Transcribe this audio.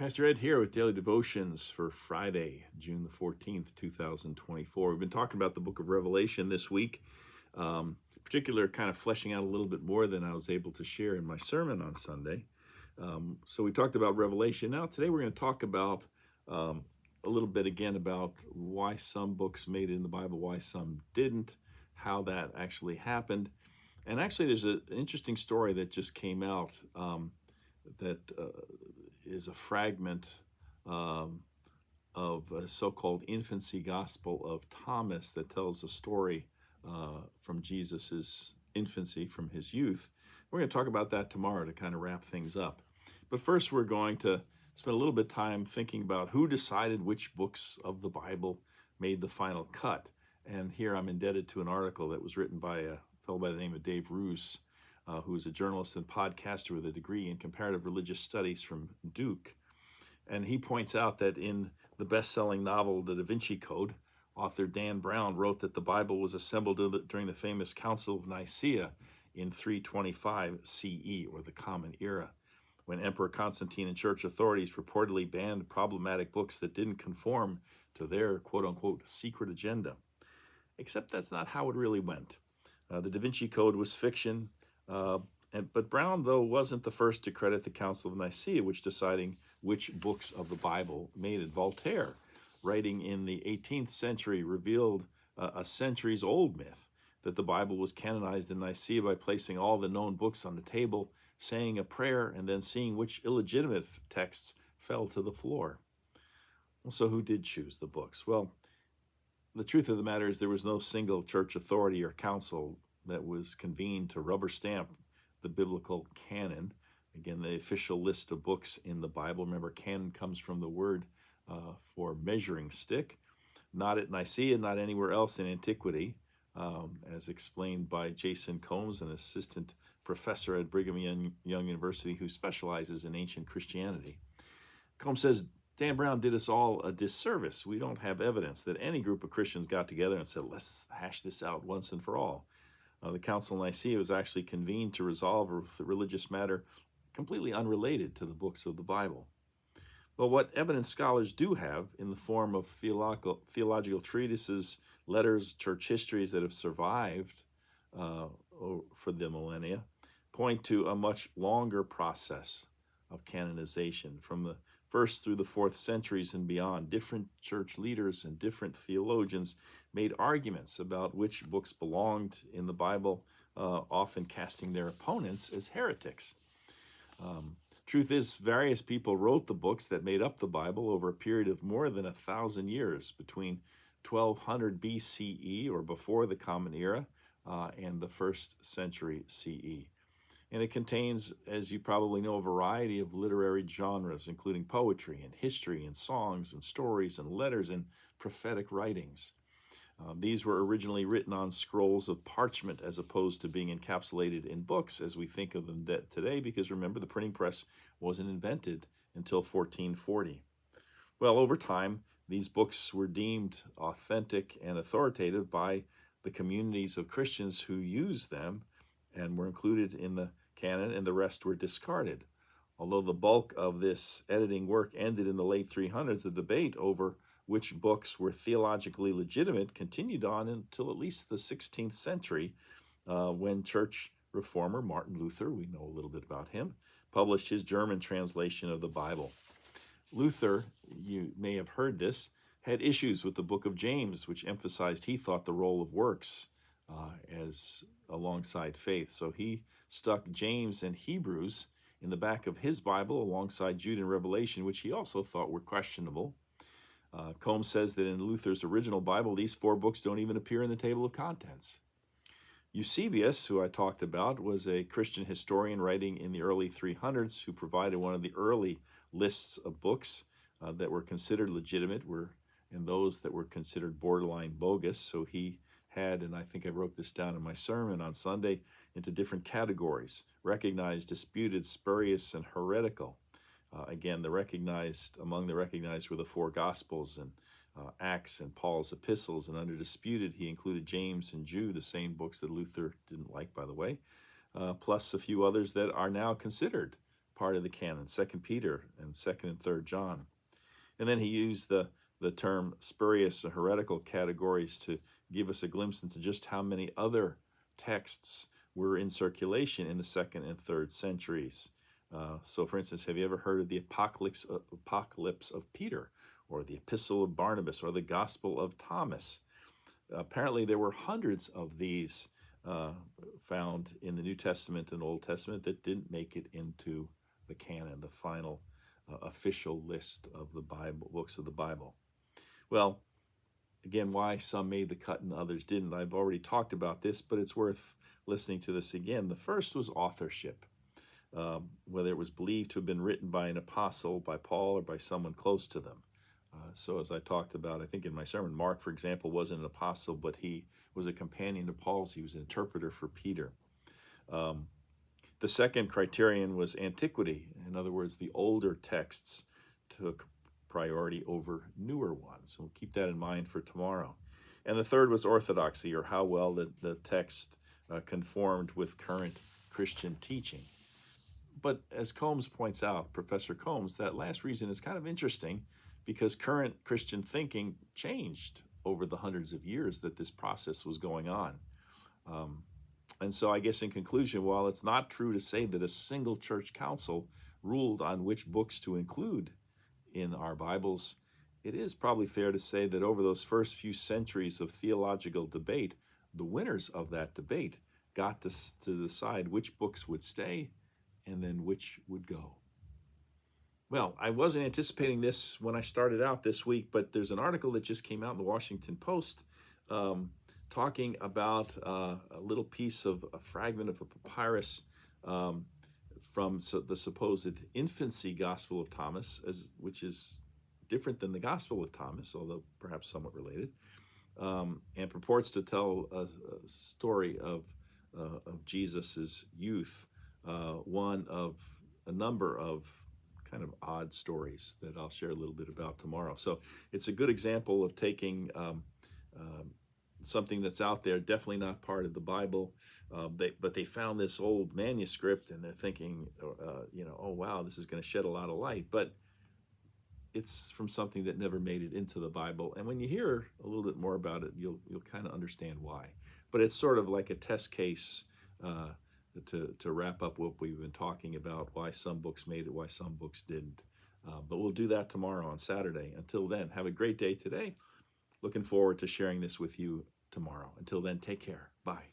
Pastor Ed here with Daily Devotions for Friday, June the 14th, 2024. We've been talking about the book of Revelation this week, particular kind of fleshing out a little bit more than I was able to share in my sermon on Sunday. So we talked about Revelation. Now today we're going to talk about a little bit again about why some books made it in the Bible, why some didn't, how that actually happened. And actually there's an interesting story that just came out that is a fragment of a so-called infancy gospel of Thomas that tells a story from Jesus's infancy, from his youth. We're going to talk about that tomorrow to kind of wrap things up. But first we're going to spend a little bit of time thinking about who decided which books of the Bible made the final cut. And here I'm indebted to an article that was written by a fellow by the name of Dave Roos, who is a journalist and podcaster with a degree in comparative religious studies from Duke. And he points out that in the best-selling novel, The Da Vinci Code, author Dan Brown wrote that the Bible was assembled during the famous Council of Nicaea in 325 CE, or the Common Era, when Emperor Constantine and church authorities purportedly banned problematic books that didn't conform to their quote-unquote secret agenda. Except that's not how it really went. The Da Vinci Code was fiction, but Brown, though, wasn't the first to credit the Council of Nicaea, which deciding which books of the Bible made it. Voltaire, writing in the 18th century, revealed a centuries-old myth that the Bible was canonized in Nicaea by placing all the known books on the table, saying a prayer, and then seeing which illegitimate texts fell to the floor. So who did choose the books? Well, the truth of the matter is there was no single church authority or council that was convened to rubber stamp the biblical canon. Again, the official list of books in the Bible. Remember, canon comes from the word for measuring stick. Not at Nicaea, not anywhere else in antiquity, as explained by Jason Combs, an assistant professor at Brigham Young University who specializes in ancient Christianity. Combs says, Dan Brown did us all a disservice. We don't have evidence that any group of Christians got together and said, let's hash this out once and for all. The Council of Nicaea was actually convened to resolve a religious matter completely unrelated to the books of the Bible. But what evidence scholars do have in the form of theological treatises, letters, church histories that have survived for the millennia point to a much longer process of canonization. From the 1st through the 4th centuries and beyond, different church leaders and different theologians made arguments about which books belonged in the Bible, often casting their opponents as heretics. Truth is, various people wrote the books that made up the Bible over a period of more than 1,000 years, between 1200 BCE, or before the Common Era, and the 1st century CE. And it contains, as you probably know, a variety of literary genres, including poetry and history and songs and stories and letters and prophetic writings. These were originally written on scrolls of parchment as opposed to being encapsulated in books as we think of them today, because remember, the printing press wasn't invented until 1440. Well, over time, these books were deemed authentic and authoritative by the communities of Christians who used them and were included in the canon, and the rest were discarded. Although the bulk of this editing work ended in the late 300s, the debate over which books were theologically legitimate continued on until at least the 16th century, when church reformer Martin Luther, we know a little bit about him, published his German translation of the Bible. Luther, you may have heard this, had issues with the book of James, which emphasized, he thought, the role of works as alongside faith. So he stuck James and Hebrews in the back of his Bible alongside Jude and Revelation, which he also thought were questionable. Combs says that in Luther's original Bible, these 4 books don't even appear in the table of contents. Eusebius, who I talked about, was a Christian historian writing in the early 300s who provided one of the early lists of books that were considered legitimate, and those that were considered borderline bogus. So he had, and I think I wrote this down in my sermon on Sunday, into different categories: recognized, disputed, spurious, and heretical. Again, among the recognized were the 4 Gospels and Acts and Paul's epistles, and under disputed he included James and Jude, the same books that Luther didn't like, by the way, plus a few others that are now considered part of the canon, 2 Peter and 2nd and 3rd John. And then he used the term spurious or heretical categories to give us a glimpse into just how many other texts were in circulation in the 2nd and 3rd centuries. So, for instance, have you ever heard of the Apocalypse of Peter, or the Epistle of Barnabas, or the Gospel of Thomas? Apparently, there were hundreds of these found in the New Testament and Old Testament that didn't make it into the canon, the final official list of the Bible, books of the Bible. Well, again, why some made the cut and others didn't, I've already talked about this, but it's worth listening to this again. The first was authorship, whether it was believed to have been written by an apostle, by Paul, or by someone close to them. So as I talked about, I think in my sermon, Mark, for example, wasn't an apostle, but he was a companion of Paul's. He was an interpreter for Peter. The second criterion was antiquity. In other words, the older texts took priority over newer ones. We'll keep that in mind for tomorrow. And the third was orthodoxy, or how well the text conformed with current Christian teaching. But as Combs points out, Professor Combs, that last reason is kind of interesting because current Christian thinking changed over the hundreds of years that this process was going on. And so I guess in conclusion, while it's not true to say that a single church council ruled on which books to include in our Bibles, it is probably fair to say that over those first few centuries of theological debate, the winners of that debate got to decide which books would stay and then which would go. Well, I wasn't anticipating this when I started out this week, but there's an article that just came out in the Washington Post talking about a little piece of a fragment of a papyrus from the supposed infancy Gospel of Thomas, which is different than the Gospel of Thomas, although perhaps somewhat related, and purports to tell a story of Jesus's youth, one of a number of kind of odd stories that I'll share a little bit about tomorrow. So it's a good example of taking something that's out there, definitely not part of the Bible, but they found this old manuscript and they're thinking, oh wow, this is going to shed a lot of light, but it's from something that never made it into the Bible. And when you hear a little bit more about it, you'll kind of understand why. But it's sort of like a test case to wrap up what we've been talking about, why some books made it, why some books didn't. But we'll do that tomorrow on Saturday. Until then, have a great day today. Looking forward to sharing this with you tomorrow. Until then, take care. Bye.